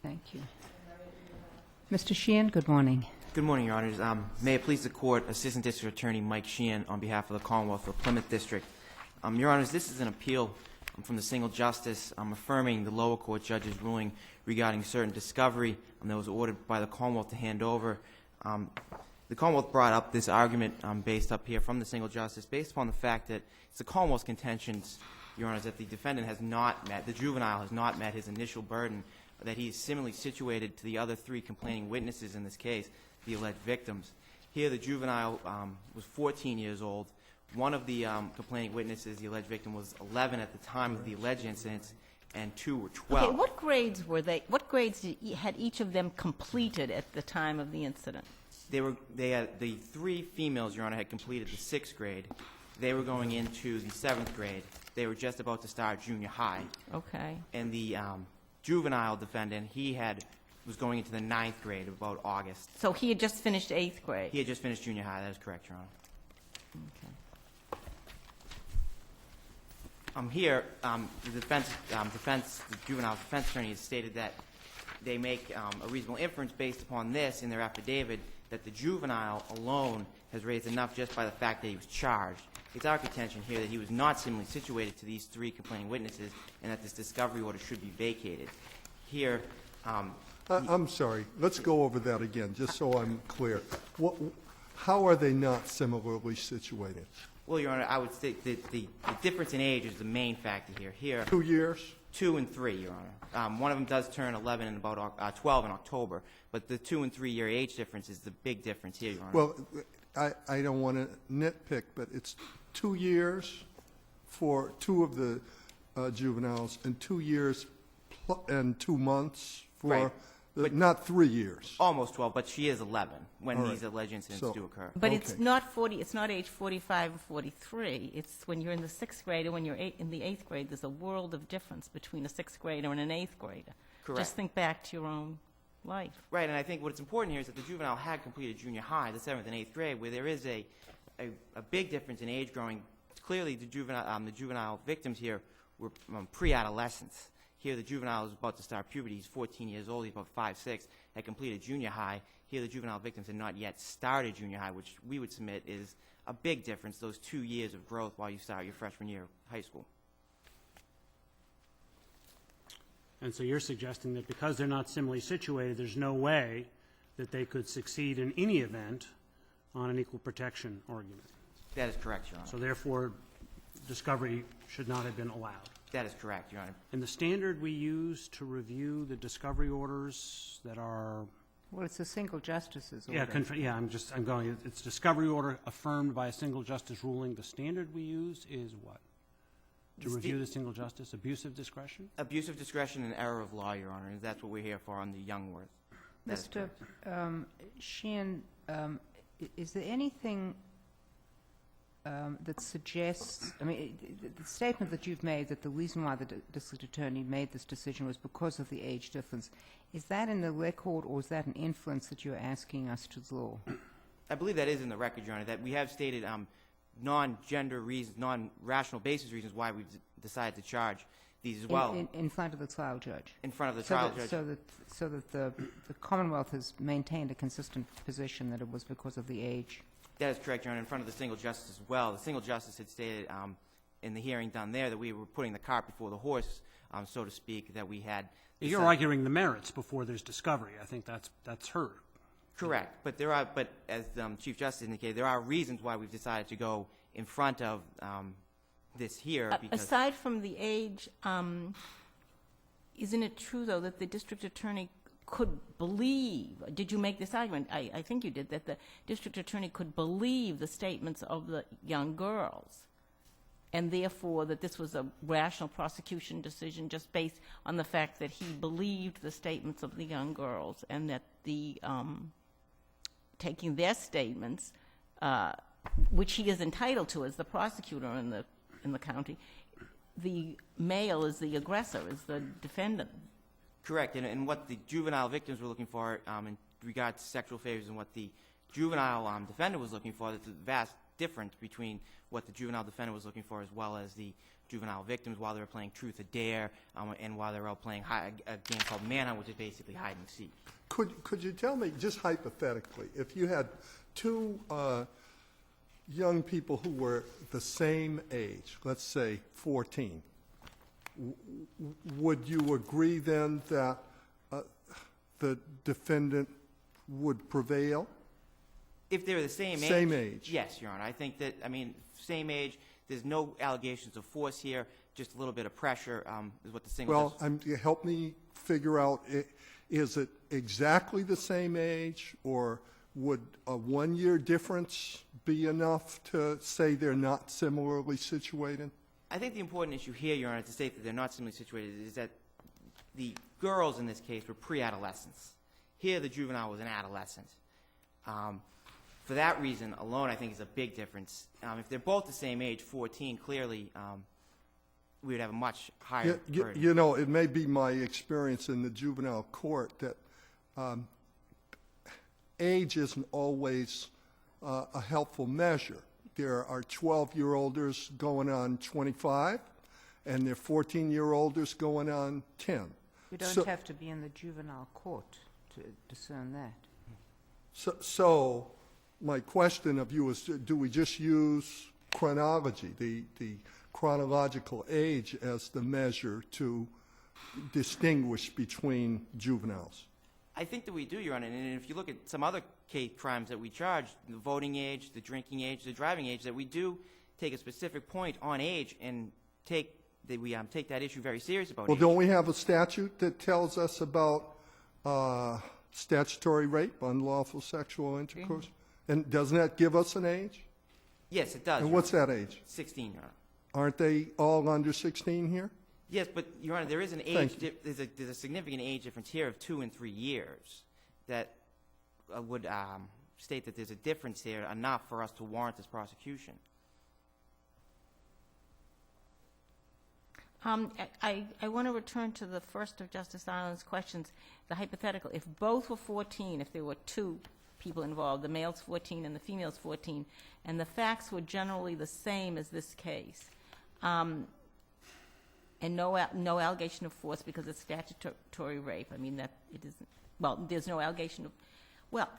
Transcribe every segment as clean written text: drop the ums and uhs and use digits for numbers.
Thank you. Mr. Sheehan, good morning. Good morning, Your Honors. May it please the Court, Assistant District Attorney Mike Sheehan on behalf of the Commonwealth of Plymouth District. Your Honors, this is an appeal from the single justice affirming the lower court judge's ruling regarding certain discovery that was ordered by the Commonwealth to hand over. The Commonwealth brought up this argument based up here from the single justice based upon the fact that it's the Commonwealth's contentions, Your Honors, that the defendant has not met, the juvenile has not met his initial burden, that he is similarly situated to the other three complaining witnesses in this case, the alleged victims. Here, the juvenile was 14 years old. One of the complaining witnesses, the alleged victim, was 11 at the time of the alleged incidents, and two were 12. Okay, what grades were they? What grades had each of them completed at the time of the incident? They had the three females, Your Honor, had completed the 6th grade. They were going into the 7th grade. They were just about to start junior high. Okay. And the juvenile defendant, was going into the 9th grade about August. So he had just finished 8th grade? He had just finished junior high. That is correct, Your Honor. Okay. Here, the juvenile defense attorney has stated that they make a reasonable inference based upon this in their affidavit that the juvenile alone has raised enough just by the fact that he was charged. It's our contention here that he was not similarly situated to these three complaining witnesses and that this discovery order should be vacated. Here, I'm sorry. Let's go over that again, just so I'm clear. How are they not similarly situated? well, Your Honor, I would say that the difference in age is the main factor here. Here, 2 years? 2 and 3, Your Honor. One of them does turn 11 in about 12 in October, but the 2 and 3 year age difference is the big difference here, Your Honor. Well, I don't want to nitpick, but it's 2 years for 2 of the juveniles and 2 years and 2 months for, Right. Not 3 years. Almost 12, but she is 11 when All right. these alleged incidents So- do occur. But Okay. it's not age 45 and 43. It's when you're in the 6th grade and when you're in the 8th grade, there's a world of difference between a 6th grader and an 8th grader. Correct. Just think back to your own life. Right, and I think what's important here is that the juvenile had completed junior high, the 7th and 8th grade, where there is a big difference in age growing. Clearly, the juvenile victims here were pre-adolescents. Here, the juvenile is about to start puberty. He's 14 years old. He's about 5, 6, had completed junior high. Here, the juvenile victims had not yet started junior high, which we would submit is a big difference, those 2 years of growth while you start your freshman year of high school. And so you're suggesting that because they're not similarly situated, there's no way that they could succeed in any event on an equal protection argument. That is correct, Your Honor. So therefore, discovery should not have been allowed. That is correct, Your Honor. And the standard we use to review the discovery orders that are... Well, it's a single justice's order. I'm going, it's discovery order affirmed by a single justice ruling. The standard we use is what? To review the single justice, abusive discretion? Abusive discretion and error of law, Your Honor, and that's what we're here for on the Youngworth. That is Mr. correct. Sheehan, is there anything that suggests, I mean, the statement that you've made that the reason why the district attorney made this decision was because of the age difference, is that in the record or is that an inference that you're asking us to draw? I believe that is in the record, Your Honor, that we have stated non-gender reasons, non-rational basis reasons why we've decided to charge these as well. In front of the trial judge? In front of the trial judge. So that the Commonwealth has maintained a consistent position that it was because of the age? That is correct, Your Honor, in front of the single justice as well. The single justice had stated in the hearing done there that we were putting the cart before the horse, so to speak, that we had... You're arguing the merits before there's discovery. I think that's her. Correct. But there are, as Chief Justice indicated, there are reasons why we've decided to go in front of this here. Because Aside from the age, isn't it true, though, that the district attorney could believe, did you make this argument? I think you did, that the district attorney could believe the statements of the young girls, and therefore that this was a rational prosecution decision just based on the fact that he believed the statements of the young girls, and that the taking their statements, which he is entitled to as the prosecutor in the county, the male is the aggressor, is the defendant. correct. And what the juvenile victims were looking for in regard to sexual favors and what the juvenile defendant was looking for, there's a vast difference between what the juvenile defendant was looking for as well as the juvenile victims while they were playing Truth or Dare, and while they were out playing a game called Manhunt, which is basically hide and seek. Could you tell me, just hypothetically, if you had two young people who were the same age, let's say 14, would you agree then that the defendant would prevail? If they're the same age? Same age. Yes, Your Honor. I think that, same age, there's no allegations of force here, just a little bit of pressure is what the single justice... Help me figure out, is it exactly the same age, or would a 1-year difference be enough to say they're not similarly situated? I think the important issue here, Your Honor, to state that they're not similarly situated is that the girls in this case were pre-adolescents. Here, the juvenile was an adolescent. For that reason alone, I think is a big difference. If they're both the same age, 14, clearly we would have a much higher burden. You know, it may be my experience in the juvenile court that age isn't always a helpful measure. There are 12-year-olders going on 25, and there are 14-year-olders going on 10. You don't have to be in the juvenile court to discern that. So my question of you is, do we just use chronology, the chronological age, as the measure to distinguish between juveniles? I think that we do, Your Honor, and if you look at some other crimes that we charge, the voting age, the drinking age, the driving age, that we do take a specific point on age and take that issue very serious about Well, age. don't we have a statute that tells us about statutory rape, unlawful sexual intercourse? And doesn't that give us an age? Yes, it does. And Your what's Honor. that age? 16, Your Honor. Aren't they all under 16 here? Yes, but, Your Honor, there is an Thank age, there's a significant age difference here of 2 and 3 years that would state that there's a difference here enough for us to warrant this prosecution. I want to return to the first of Justice Ireland's questions, the hypothetical. If both were 14, if there were two people involved, the male's 14 and the female's 14, and the facts were generally the same as this case, and no allegation of force because it's statutory rape. I mean, that it isn't, well, there's no allegation of, well,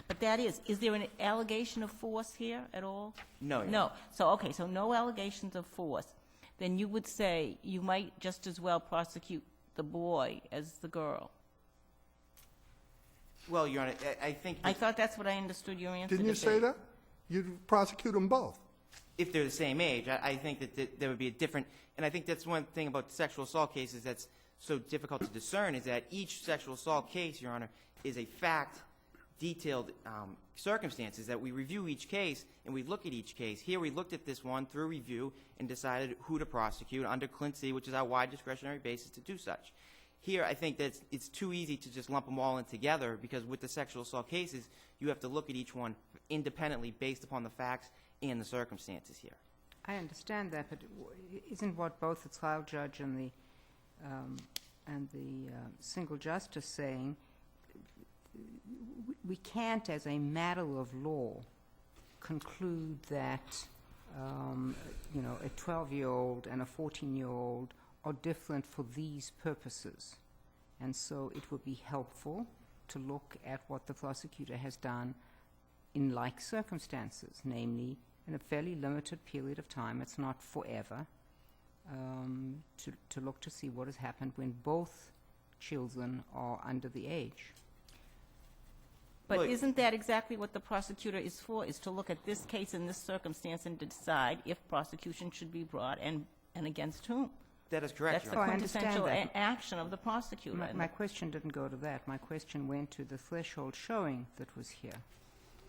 but that is there an allegation of force here at all? No, Your Honor. No. So, okay, so no allegations of force. Then you would say you might just as well prosecute the boy as the girl. Well, Your Honor, I think... I thought that's what I understood your answer Didn't you to say be. that? You'd prosecute them both. If they're the same age, I think that there would be a different... And I think that's one thing about sexual assault cases that's so difficult to discern, is that each sexual assault case, Your Honor, is a fact-detailed circumstances that we review each case and we look at each case. Here we looked at this one through review and decided who to prosecute under Clint C, which is our wide discretionary basis to do such. Here, I think that it's too easy to just lump them all in together, because with the sexual assault cases, you have to look at each one independently based upon the facts and the circumstances here. I understand that, but isn't what both the trial judge and the single justice saying, we can't, as a matter of law, conclude that a 12-year-old and a 14-year-old are different for these purposes. And so it would be helpful to look at what the prosecutor has done in like circumstances, namely in a fairly limited period of time, it's not forever, to look to see what has happened when both children are under the age. But Well, isn't that exactly what the prosecutor is for, is to look at this case in this circumstance and decide if prosecution should be brought and against whom? That is correct, That's Your the Honor. I understand quintessential that. action of the prosecutor. My question didn't go to that. My question went to the threshold showing that was here.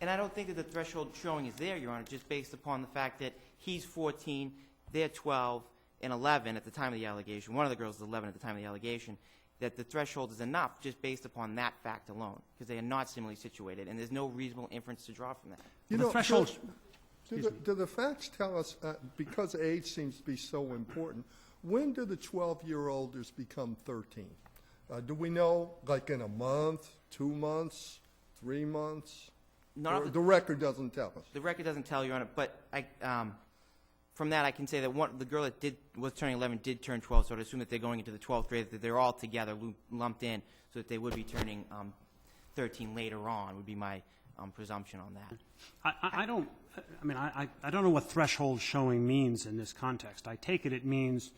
And I don't think that the threshold showing is there, Your Honor, just based upon the fact that he's 14, they're 12, and 11 at the time of the allegation. One of the girls is 11 at the time of the allegation. That the threshold is enough just based upon that fact alone, because they are not similarly situated, and there's no reasonable inference to draw from that. You The know, threshold- do the facts tell us, because age seems to be so important, when do the 12-year-olders become 13? Do we know, like in a month, 2 months, 3 months? None of Or the record doesn't tell us. The record doesn't tell, Your Honor, but from that, I can say that the girl that was turning 11 did turn 12, so I'd assume that they're going into the 12th grade, that they're all together, lumped in, so that they would be turning 13 later on, would be my presumption on that. I don't know what threshold showing means in this context. I take it means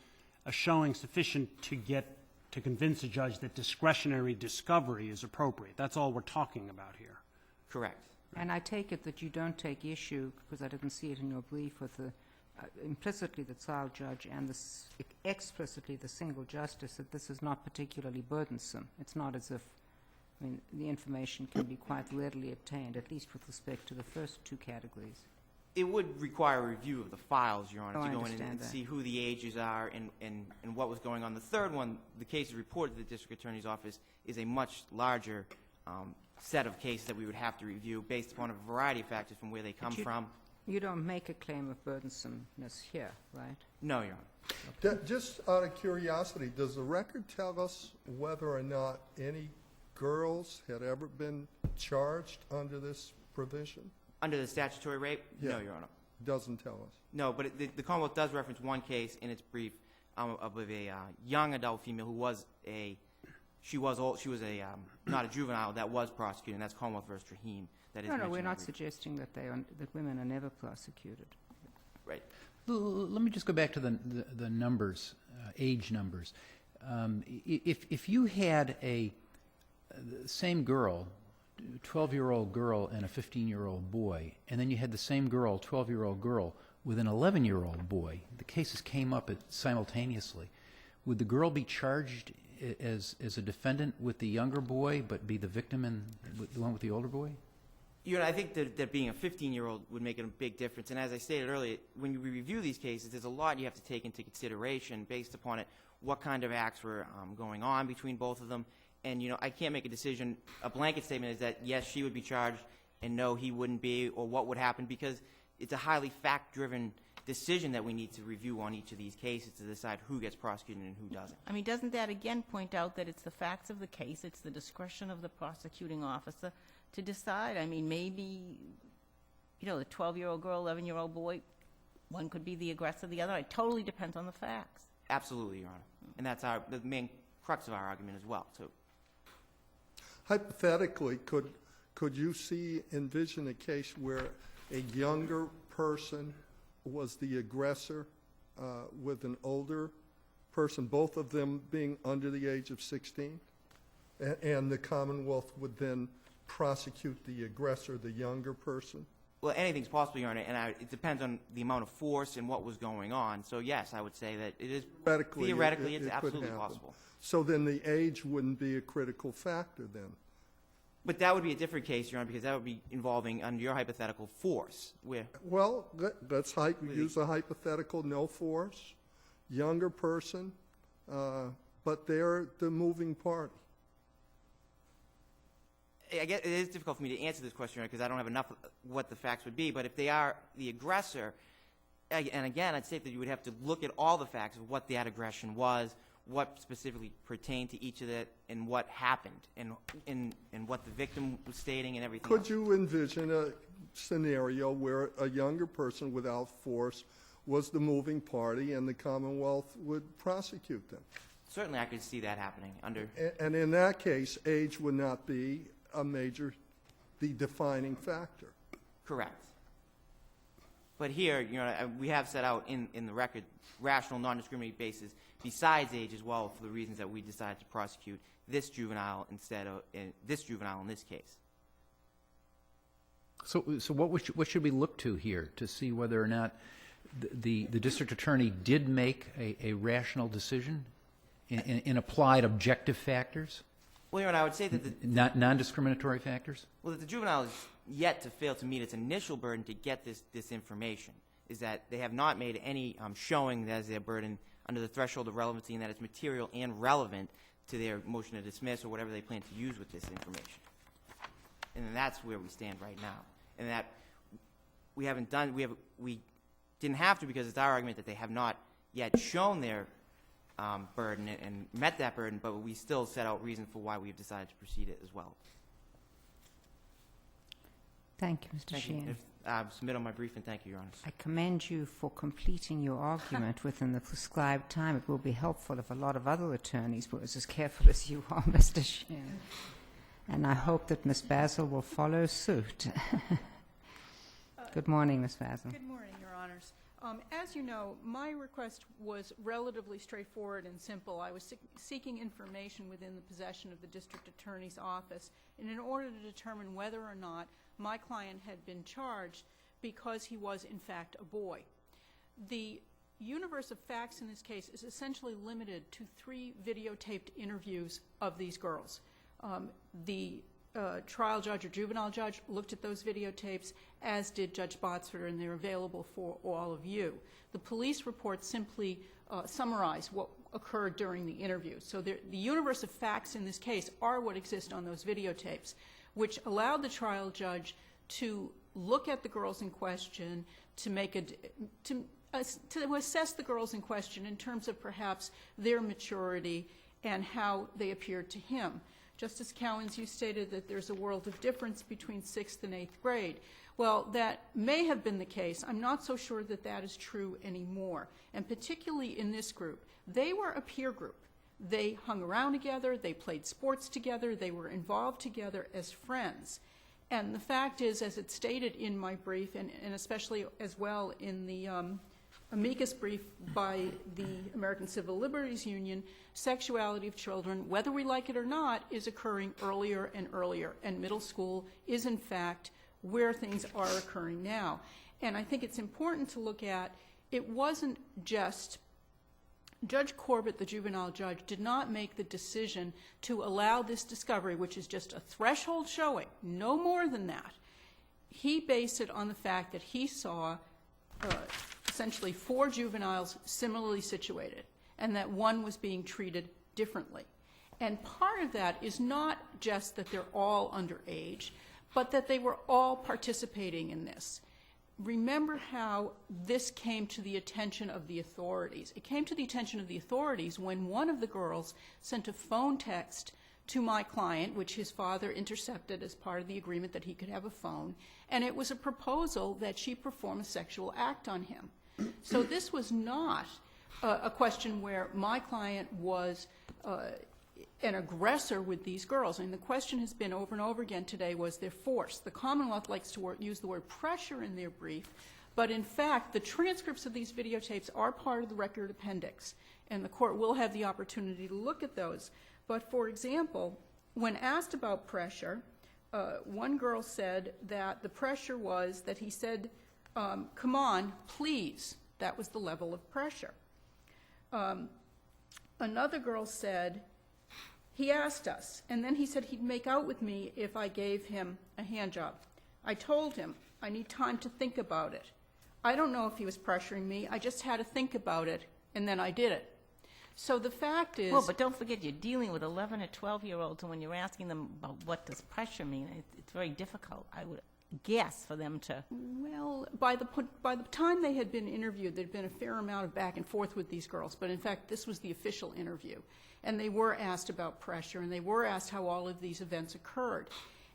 a showing sufficient to convince a judge that discretionary discovery is appropriate. That's all we're talking about here. Correct. And I take it that you don't take issue, because I didn't see it in your brief, with the implicitly the child judge and explicitly the single justice, that this is not particularly burdensome. It's not as if, I mean, the information can be quite readily obtained, at least with respect to the first two categories. It would require a review of the files, Your Honor, Oh, to I go in understand and that. see who the ages are and what was going on. The third one, the case reported to the District Attorney's Office, is a much larger set of cases that we would have to review based upon a variety of factors from where they come from. You don't make a claim of burdensomeness here, right? No, Your Honor. Just out of curiosity, does the record tell us whether or not any girls had ever been charged under this provision? Under the statutory rape? Yeah. No, Your Honor. Doesn't tell us. No, but the Commonwealth does reference one case in its brief of a young adult female who was not a juvenile that was prosecuted, and that's Commonwealth versus Rahim. That is No, mentioned we're in not the brief. suggesting that that women are never prosecuted. Right. Let me just go back to the numbers, age numbers. If you had the same girl, 12-year-old girl and a 15-year-old boy, and then you had the same girl, 12-year-old girl, with an 11-year-old boy, the cases came up simultaneously, would the girl be charged as a defendant with the younger boy, but be the victim and the one with the older boy? You know, I think that being a 15-year-old would make a big difference. And as I stated earlier, when we review these cases, there's a lot you have to take into consideration based upon it, what kind of acts were going on between both of them. And, you know, I can't make a decision. A blanket statement is that, yes, she would be charged, and no, he wouldn't be, or what would happen, because it's a highly fact-driven decision that we need to review on each of these cases to decide who gets prosecuted and who doesn't. I mean, doesn't that again point out that it's the facts of the case, it's the discretion of the prosecuting officer to decide? I mean, maybe, you know, the 12-year-old girl, 11-year-old boy, one could be the aggressor, the other. It totally depends on the facts. Absolutely, Your Honor. And that's the main crux of our argument as well, too. Hypothetically, could you envision a case where a younger person was the aggressor with an older person, both of them being under the age of 16, and the Commonwealth would then prosecute the aggressor, the younger person? Well, anything's possible, Your Honor, and it depends on the amount of force and what was going on. So, yes, I would say that it is theoretically it's it could absolutely happen. possible. So then the age wouldn't be a critical factor then? But that would be a different case, Your Honor, because that would be involving, under your hypothetical, force. Well, let's use a hypothetical, no force, younger person, but they're the moving party. I guess it is difficult for me to answer this question, Your Honor, because I don't have enough of what the facts would be. But if they are the aggressor, and again, I'd say that you would have to look at all the facts of what that aggression was, what specifically pertained to each of that, and what happened, and what the victim was stating, and everything Could else. you envision a scenario where a younger person without force was the moving party and the Commonwealth would prosecute them? Certainly, I could see that happening under. And in that case, age would not be the defining factor. Correct. But here, you know, we have set out in the record rational, non-discriminating basis besides age as well for the reasons that we decided to prosecute this juvenile instead of this juvenile in this case. So what should we look to here to see whether or not the district attorney did make a rational decision and applied objective factors? Well, Your Honor, I would say that Non-discriminatory factors? Well, that the juvenile is yet to fail to meet its initial burden to get this information, is that they have not made any showing that as their burden under the threshold of relevancy and that it's material and relevant to their motion to dismiss or whatever they plan to use with this information. And that's where we stand right now. And that we didn't have to because it's our argument that they have not yet shown their burden and met that burden, but we still set out reasons for why we've decided to proceed it as well. Thank you, Mr. Thank you. Sheehan. Submit on my brief, and thank you, Your Honor. I commend you for completing your argument within the prescribed time. It will be helpful if a lot of other attorneys were as careful as you are, Mr. Sheehan. And I hope that Ms. Basil will follow suit. Good morning, Ms. Basil. Good morning, Your Honors. As you know, my request was relatively straightforward and simple. I was seeking information within the possession of the district attorney's office, and in order to determine whether or not my client had been charged because he was, in fact, a boy. The universe of facts in this case is essentially limited to 3 videotaped interviews of these girls. The trial judge or juvenile judge looked at those videotapes, as did Judge Botsford, and they're available for all of you. The police report simply summarize what occurred during the interview. So the universe of facts in this case are what exist on those videotapes, which allowed the trial judge to look at the girls in question, to assess the girls in question in terms of perhaps their maturity and how they appeared to him. Justice Cowens, you stated that there's a world of difference between 6th and 8th grade. Well, that may have been the case. I'm not so sure that that is true anymore. And particularly in this group, they were a peer group. They hung around together, they played sports together, they were involved together as friends. And the fact is, as it's stated in my brief, and especially as well in the amicus brief by the American Civil Liberties Union, sexuality of children, whether we like it or not, is occurring earlier and earlier. And middle school is, in fact, where things are occurring now. And I think it's important to look at, it wasn't just Judge Corbett, the juvenile judge, did not make the decision to allow this discovery, which is just a threshold showing, no more than that. He based it on the fact that he saw essentially 4 juveniles similarly situated, and that one was being treated differently. And part of that is not just that they're all underage, but that they were all participating in this. Remember how this came to the attention of the authorities. It came to the attention of the authorities when one of the girls sent a phone text to my client, which his father intercepted as part of the agreement that he could have a phone, and it was a proposal that she perform a sexual act on him. So this was not a question where my client was an aggressor with these girls. And the question has been over and over again today, was their force. The Commonwealth likes to use the word pressure in their brief, but in fact, the transcripts of these videotapes are part of the record appendix, and the court will have the opportunity to look at those. But for example, when asked about pressure, one girl said that the pressure was that he said, come on, please. That was the level of pressure. Another girl said, he asked us, and then he said he'd make out with me if I gave him a hand job. I told him, I need time to think about it. I don't know if he was pressuring me. I just had to think about it, and then I did it. So the fact is... Well, but don't forget, you're dealing with 11 or 12-year-olds, and when you're asking them about what does pressure mean, it's very difficult, I would guess, for them to... Well, by the time they had been interviewed, there'd been a fair amount of back and forth with these girls, but in fact, this was the official interview. And they were asked about pressure, and they were asked how all of these events occurred.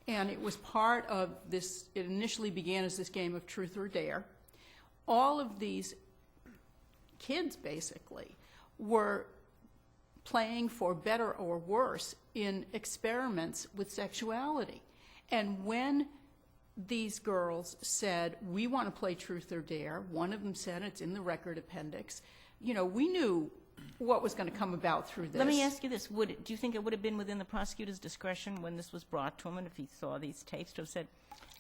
And it was part of this, it initially began as this game of truth or dare. All of these kids, basically, were playing for better or worse in experiments with sexuality. And when these girls said, we want to play truth or dare, one of them said, it's in the record appendix, you know, we knew what was going to come about through this. Let me ask you this. Do you think it would have been within the prosecutor's discretion when this was brought to him, and if he saw these tapes, to have said,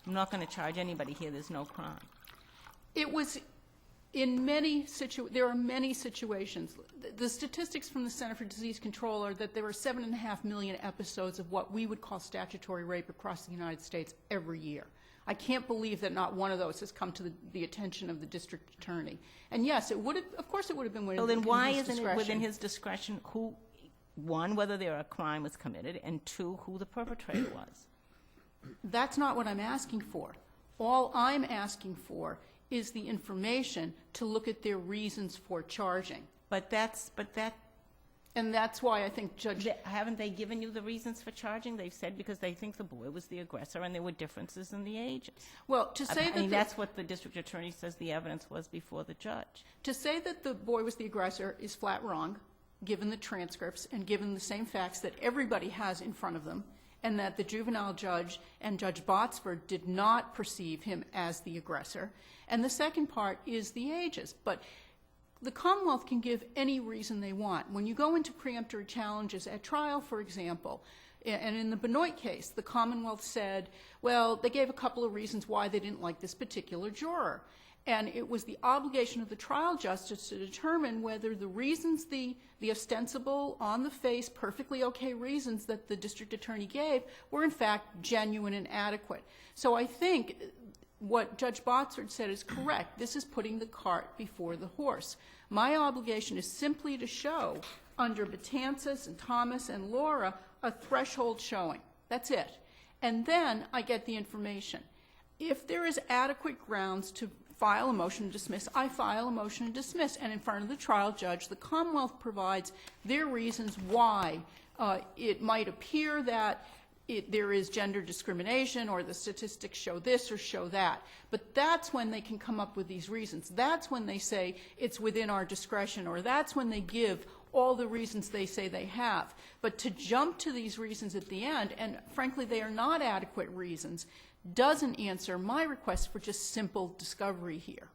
I'm not going to charge anybody here, there's no crime? It was in many there are many situations. The statistics from the Center for Disease Control are that there are 7.5 million episodes of what we would call statutory rape across the United States every year. I can't believe that not one of those has come to the attention of the district attorney. And yes, it would have, of course it would have been within his discretion. Well, then why isn't it within his discretion who, one, whether there a crime was committed, and two, who the perpetrator was? That's not what I'm asking for. All I'm asking for is the information to look at their reasons for charging. But that And that's why I think Judge... Haven't they given you the reasons for charging? They've said because they think the boy was the aggressor and there were differences in the ages. Well, to say that... that's what the district attorney says the evidence was before the judge. To say that the boy was the aggressor is flat wrong, given the transcripts and given the same facts that everybody has in front of them, and that the juvenile judge and Judge Botsford did not perceive him as the aggressor. And the second part is the ages. But the Commonwealth can give any reason they want. When you go into preemptory challenges at trial, for example, and in the Benoit case, the Commonwealth said, well, they gave a couple of reasons why they didn't like this particular juror. And it was the obligation of the trial justice to determine whether the reasons, the ostensible, on-the-face, perfectly okay reasons that the district attorney gave were in fact genuine and adequate. So I think what Judge Botsford said is correct. This is putting the cart before the horse. My obligation is simply to show, under Betances and Thomas and Laura, a threshold showing. That's it. And then I get the information. If there is adequate grounds to file a motion to dismiss, I file a motion to dismiss. And in front of the trial judge, the Commonwealth provides their reasons why it might appear that there is gender discrimination, or the statistics show this or show that. But that's when they can come up with these reasons. That's when they say it's within our discretion, or that's when they give all the reasons they say they have. But to jump to these reasons at the end, and frankly they are not adequate reasons, doesn't answer my request for just simple discovery here.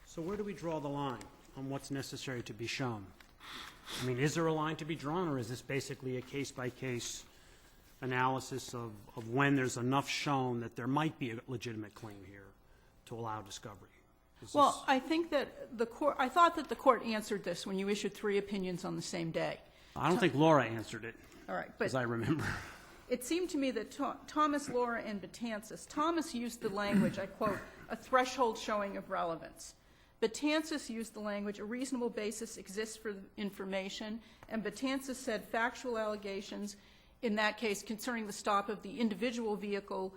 So where do we draw the line on what's necessary to be shown? I mean, is there a line to be drawn, or is this basically a case-by-case analysis of when there's enough shown that there might be a legitimate claim here to allow discovery? Well, I think that the court, I thought that the court answered this when you issued 3 opinions on the same day. I don't think Laura answered it, All right, but as I remember. it seemed to me that Thomas, Laura, and Betances, Thomas used the language, I quote, a threshold showing of relevance. Betances used the language, a reasonable basis exists for information, and Betances said factual allegations, in that case concerning the stop of the individual vehicle,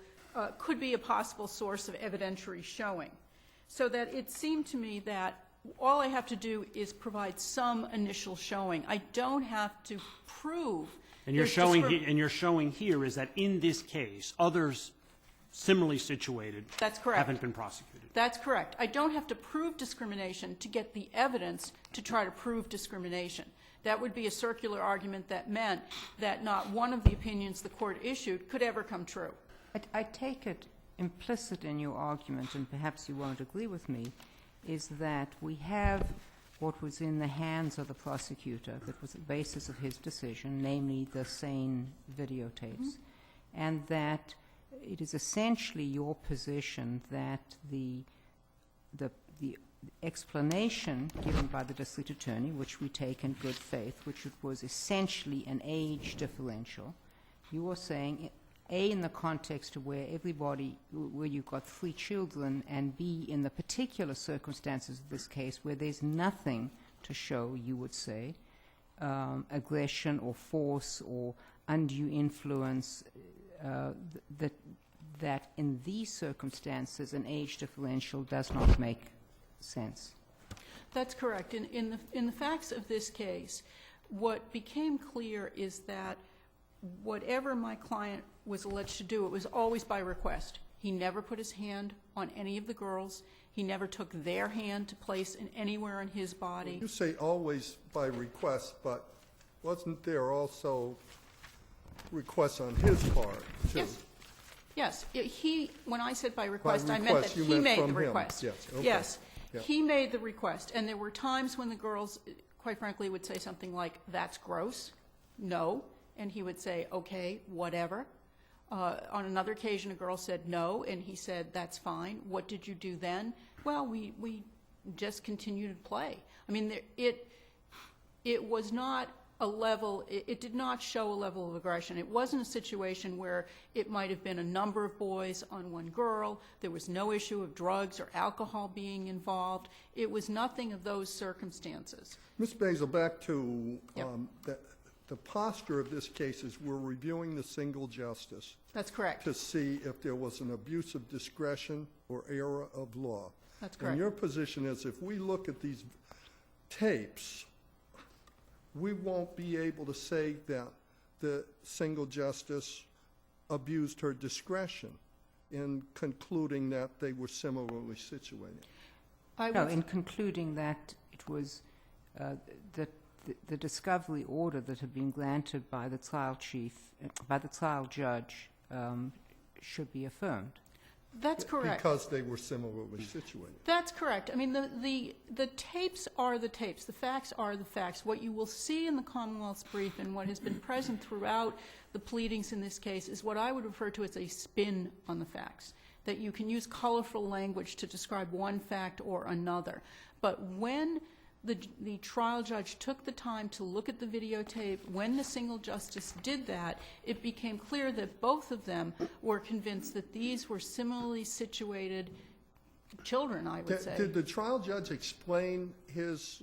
could be a possible source of evidentiary showing. So that it seemed to me that all I have to do is provide some initial showing. I don't have to prove. And you're showing here is that in this case, others similarly situated That's correct. haven't been prosecuted. That's correct. I don't have to prove discrimination to get the evidence to try to prove discrimination. That would be a circular argument that meant that not one of the opinions the court issued could ever come true. I take it implicit in your argument, and perhaps you won't agree with me, is that we have what was in the hands of the prosecutor that was the basis of his decision, namely the sane videotapes, and that it is essentially your position that the explanation given by the district attorney, which we take in good faith, which it was essentially an age differential, you are saying, A, in the context of where you've got 3 children, and B, in the particular circumstances of this case where there's nothing to show, you would say, aggression or force or undue influence, that in these circumstances an age differential does not make sense. That's correct. In the facts of this case, what became clear is that whatever my client was alleged to do, it was always by request. He never put his hand on any of the girls. He never took their hand to place in anywhere in his body. You say always by request, but wasn't there also requests on his part, too? Yes. When I said by request, I meant that you he meant made from the him. request. Yes, okay. Yes. Yeah. He made the request. And there were times when the girls, quite frankly, would say something like, that's gross, no. And he would say, okay, whatever. On another occasion, a girl said no, and he said, that's fine. What did you do then? Well, we just continued to play. I mean, it was not a level, it did not show a level of aggression. It wasn't a situation where it might have been a number of boys on one girl. There was no issue of drugs or alcohol being involved. It was nothing of those circumstances. Ms. Basil, back to the posture of this case is we're reviewing the single justice That's correct. to see if there was an abuse of discretion or error of law. That's And correct. your position is if we look at these tapes, we won't be able to say that the single justice abused her discretion in concluding that they were similarly situated. I No, would- in concluding that it was, that the discovery order that had been granted by the trial chief, by the trial judge, should be affirmed. That's correct. Because they were similarly situated. That's correct. I mean, the tapes are the tapes. The facts are the facts. What you will see in the Commonwealth's brief and what has been present throughout the pleadings in this case is what I would refer to as a spin on the facts, that you can use colorful language to describe one fact or another. But when the trial judge took the time to look at the videotape, when the single justice did that, it became clear that both of them were convinced that these were similarly situated children, I would say. Did the trial judge explain his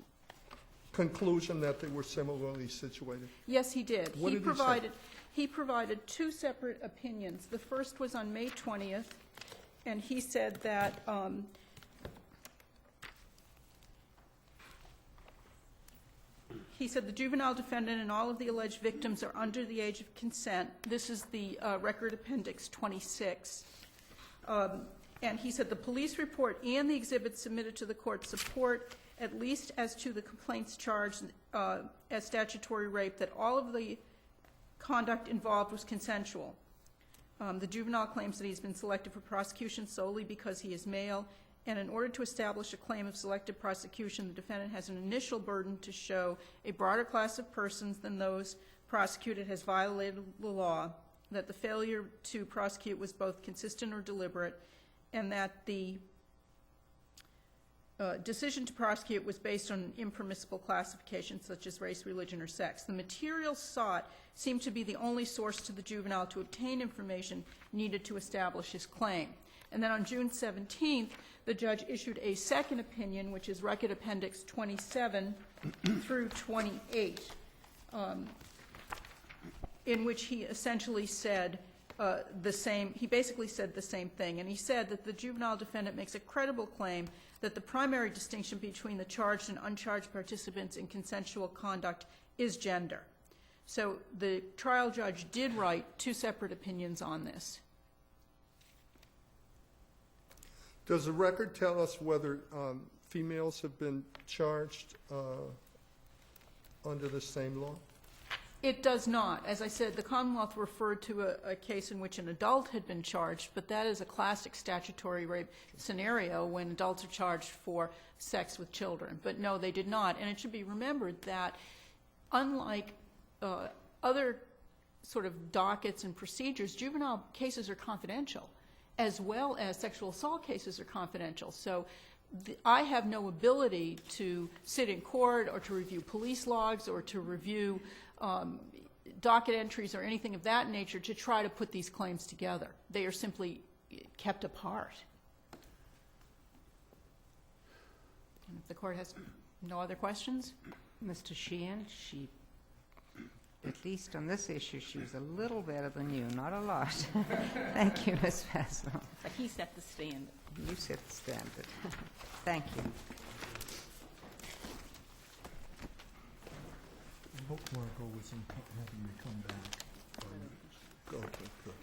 conclusion that they were similarly situated? Yes, he did. What did he say? He provided two separate opinions. The first was on May 20th, and he said that the juvenile defendant and all of the alleged victims are under the age of consent. This is the record appendix 26. And he said the police report and the exhibits submitted to the court support, at least as to the complaints charged as statutory rape, that all of the conduct involved was consensual. The juvenile claims that he's been selected for prosecution solely because he is male, and in order to establish a claim of selective prosecution, the defendant has an initial burden to show a broader class of persons than those prosecuted has violated the law, that the failure to prosecute was both consistent or deliberate, and that the decision to prosecute was based on impermissible classifications such as race, religion, or sex. The materials sought seemed to be the only source to the juvenile to obtain information needed to establish his claim. And then on June 17th, the judge issued a second opinion, which is Record Appendix 27 through 28, in which he essentially said he basically said the same thing. And he said that the juvenile defendant makes a credible claim that the primary distinction between the charged and uncharged participants in consensual conduct is gender. So the trial judge did write two separate opinions on this. Does the record tell us whether females have been charged under the same law? It does not. As I said, the Commonwealth referred to a case in which an adult had been charged, but that is a classic statutory rape scenario when adults are charged for sex with children. But no, they did not. And it should be remembered that unlike other sort of dockets and procedures, juvenile cases are confidential, as well as sexual assault cases are confidential. So I have no ability to sit in court or to review police logs or to review docket entries or anything of that nature to try to put these claims together. They are simply kept apart. And if the court has no other questions? Mr. Sheehan, at least on this issue, she was a little better than you, not a lot. Thank you, Ms. Fassel. But he set the standard. You set the standard. Thank you. I hope Marco was having me come back. Okay, good.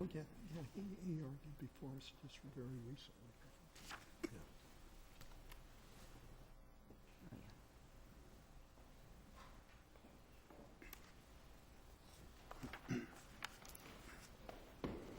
Oh, yeah, he argued before us just very recently.